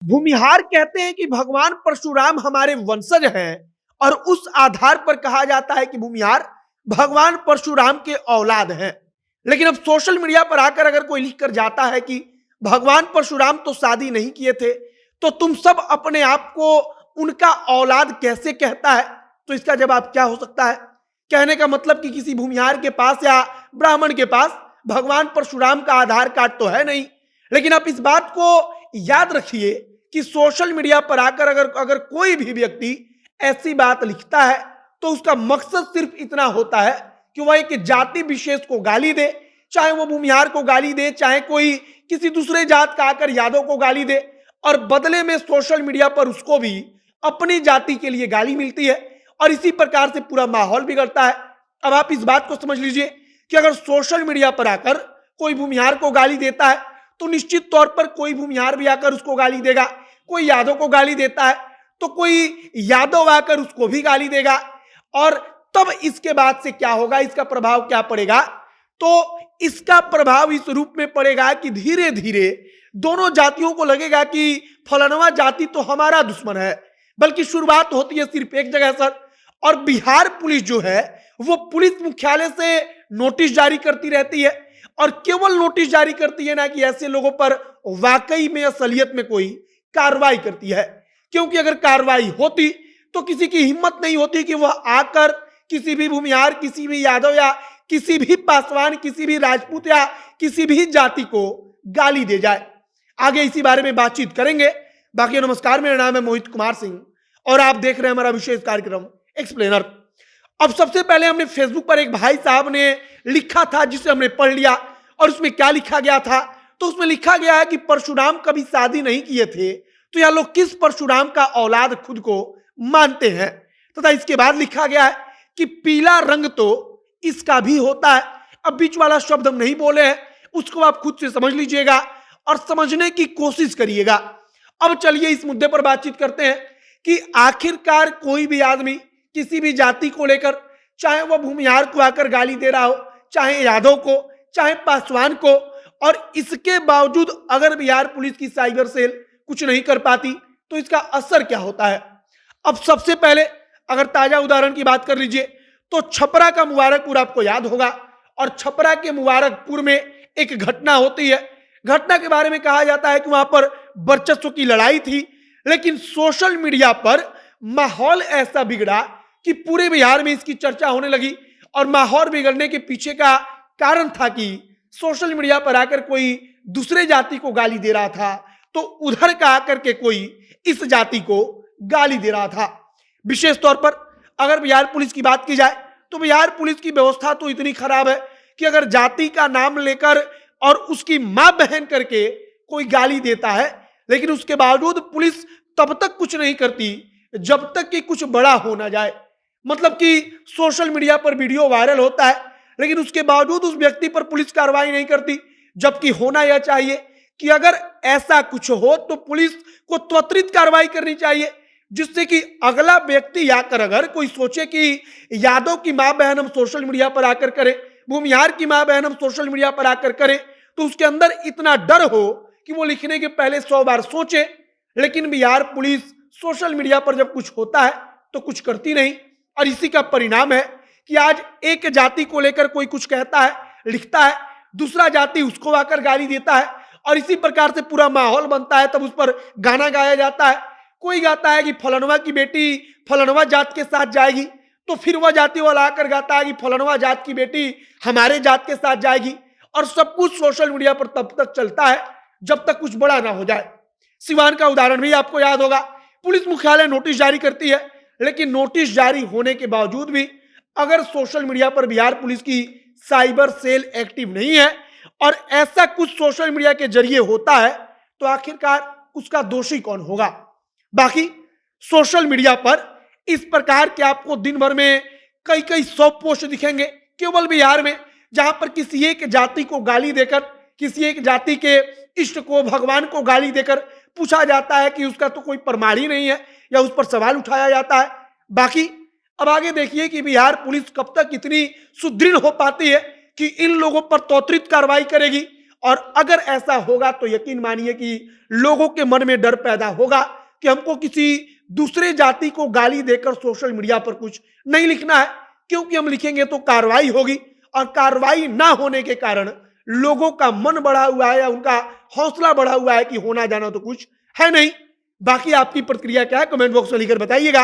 भूमिहार कहते हैं कि भगवान परशुराम हमारे वंशज हैं और उस आधार पर कहा जाता है कि भूमिहार भगवान परशुराम के औलाद हैं। लेकिन अब सोशल मीडिया पर आकर अगर कोई लिख कर जाता है कि भगवान परशुराम तो शादी नहीं किए थे, तो तुम सब अपने आप को उनका औलाद कैसे कहता है? तो इसका जवाब क्या हो सकता है? कहने का मतलब कि किसी भूमिहार के पास या ब्राह्मण के पास भगवान परशुराम का आधार कार्ड तो है नहीं। लेकिन आप इस बात को याद रखिए कि सोशल मीडिया पर आकर अगर कोई भी व्यक्ति ऐसी बात लिखता है तो उसका मकसद सिर्फ इतना होता है कि वह एक जाति विशेष को गाली दे, चाहे वो भूमिहार को गाली दे, चाहे कोई किसी दूसरे जात का आकर यादव को गाली दे, और बदले में सोशल मीडिया पर उसको भी अपनी जाति के लिए गाली मिलती है और इसी प्रकार से पूरा माहौल बिगड़ता है। अब आप इस बात को समझ लीजिए कि अगर सोशल मीडिया पर आकर कोई भूमिहार को गाली देता है तो निश्चित तौर पर कोई भूमिहार भी आकर उसको गाली देगा, कोई यादव को गाली देता है तो कोई यादव आकर उसको भी गाली देगा। और तब इसके बाद से क्या होगा, इसका प्रभाव क्या पड़ेगा? तो इसका प्रभाव इस रूप में पड़ेगा कि धीरे धीरे दोनों जातियों को लगेगा कि फलानवा जाति तो हमारा दुश्मन है। बल्कि शुरुआत होती है सिर्फ एक जगह सर, और बिहार पुलिस जो है वो पुलिस मुख्यालय से नोटिस जारी करती रहती है, और केवल नोटिस जारी करती है ना कि ऐसे लोगों पर वाकई में असलियत में कोई कार्रवाई करती है। क्योंकि अगर कार्रवाई होती तो किसी की हिम्मत नहीं होती कि वह आकर किसी भी भूमिहार, किसी भी यादव या किसी भी पासवान, किसी भी राजपूत या किसी भी जाति को गाली दे जाए। आगे इसी बारे में बातचीत करेंगे। बाकी नमस्कार, मेरा नाम है मोहित कुमार सिंह और आप देख रहे हैं हमारा विशेष कार्यक्रम एक्सप्लेनर। अब सबसे पहले हमने फेसबुक पर एक भाई साहब ने लिखा था जिसे हमने पढ़ लिया, और उसमें क्या लिखा गया था? तो उसमें लिखा गया है कि परशुराम कभी शादी नहीं किए थे, तो यह लोग किस परशुराम का औलाद खुद को मानते हैं? तथा इसके बाद लिखा गया है कि पीला रंग तो इसका भी होता है। अब बीच वाला शब्द हम नहीं बोले हैं, उसको आप खुद से समझ लीजिएगा और समझने की कोशिश करिएगा। अब चलिए इस मुद्दे पर बातचीत करते हैं कि आखिरकार कोई भी आदमी किसी भी जाति को लेकर, चाहे वह भूमिहार को आकर गाली दे रहा हो, चाहे यादव को, चाहे पासवान को, और इसके बावजूद अगर बिहार पुलिस की साइबर सेल कुछ नहीं कर पाती तो इसका असर क्या होता है? अब सबसे पहले अगर ताजा उदाहरण की बात कर लीजिए तो छपरा का मुबारकपुर आपको याद होगा, और छपरा के मुबारकपुर में एक घटना होती है। घटना के बारे में कहा जाता है कि वहां पर वर्चस्व की लड़ाई थी, लेकिन सोशल मीडिया पर माहौल ऐसा बिगड़ा कि पूरे बिहार में इसकी चर्चा होने लगी। और माहौल बिगड़ने के पीछे का कारण था कि सोशल मीडिया पर आकर कोई दूसरे जाति को गाली दे रहा था, तो उधर का आकर के कोई इस जाति को गाली दे रहा था। विशेष तौर पर अगर बिहार पुलिस की बात की जाए तो बिहार पुलिस की व्यवस्था तो इतनी खराब है कि अगर जाति का नाम लेकर और उसकी मां बहन करके कोई गाली देता है, लेकिन उसके बावजूद पुलिस तब तक कुछ नहीं करती जब तक कि कुछ बड़ा हो ना जाए। मतलब कि सोशल मीडिया पर वीडियो वायरल होता है, लेकिन उसके बावजूद उस व्यक्ति पर पुलिस कार्रवाई नहीं करती, जबकि होना यह चाहिए कि अगर ऐसा कुछ हो तो पुलिस को त्वरित कार्रवाई करनी चाहिए, जिससे कि अगला व्यक्ति आकर अगर कोई सोचे कि यादव की मां बहन हम सोशल मीडिया पर आकर करें, भूमिहार की मां बहन हम सोशल मीडिया पर आकर करें, तो उसके अंदर इतना डर हो कि वो लिखने के पहले 100 बार सोचे। लेकिन बिहार पुलिस सोशल मीडिया पर जब कुछ होता है तो कुछ करती नहीं, और इसी का परिणाम है कि आज एक जाति को लेकर कोई कुछ कहता है, लिखता है, दूसरा जाति उसको आकर गाली देता है, और इसी प्रकार से पूरा माहौल बनता है। तब उस पर गाना गाया जाता है, कोई गाता है कि फलानवा की बेटी फलानवा जात के साथ जाएगी, तो फिर वह जाति वाला आकर गाता है कि फलानवा जात की बेटी हमारे जात के साथ जाएगी, और सब कुछ सोशल मीडिया पर तब तक चलता है जब तक कुछ बड़ा ना हो जाए। सिवान का उदाहरण भी आपको याद होगा, पुलिस मुख्यालय नोटिस जारी करती है, लेकिन नोटिस जारी होने के बावजूद भी अगर सोशल मीडिया पर बिहार पुलिस की साइबर सेल एक्टिव नहीं है और ऐसा कुछ सोशल मीडिया के जरिए होता है, तो आखिरकार उसका दोषी कौन होगा? बाकी सोशल मीडिया पर इस प्रकार के आपको दिन भर में कई 100 पोस्ट दिखेंगे केवल बिहार में, जहां पर किसी एक जाति को गाली देकर, किसी एक जाति के इष्ट को, भगवान को गाली देकर पूछा जाता है कि उसका तो कोई प्रमाण ही नहीं है, या उस पर सवाल उठाया जाता है। बाकी अब आगे देखिए कि बिहार पुलिस कब तक इतनी सुदृढ़ हो पाती है कि इन लोगों पर त्वरित कार्रवाई करेगी और अगर ऐसा होगा तो यकीन मानिए कि लोगों के मन में डर पैदा होगा कि हमको किसी दूसरे जाति को गाली देकर सोशल मीडिया पर कुछ नहीं लिखना है, क्योंकि हम लिखेंगे तो कार्रवाई होगी और कार्रवाई ना होने के कारण लोगों का मन बढ़ा हुआ है या उनका हौसला बढ़ा हुआ है कि होना जाना तो कुछ है नहीं। बाकी आपकी प्रतिक्रिया क्या है कमेंट बॉक्स में लिखकर बताइएगा।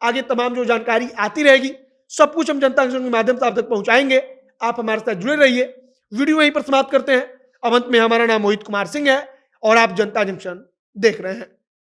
आगे तमाम जो जानकारी आती रहेगी सब कुछ हम जनता जंक्शन के माध्यम से आप तक पहुंचाएंगे। आप हमारे साथ जुड़े रहिए। वीडियो यहीं पर समाप्त करते हैं। अब अंत में हमारा नाम मोहित कुमार सिंह है और आप जनता जंक्शन देख रहे हैं।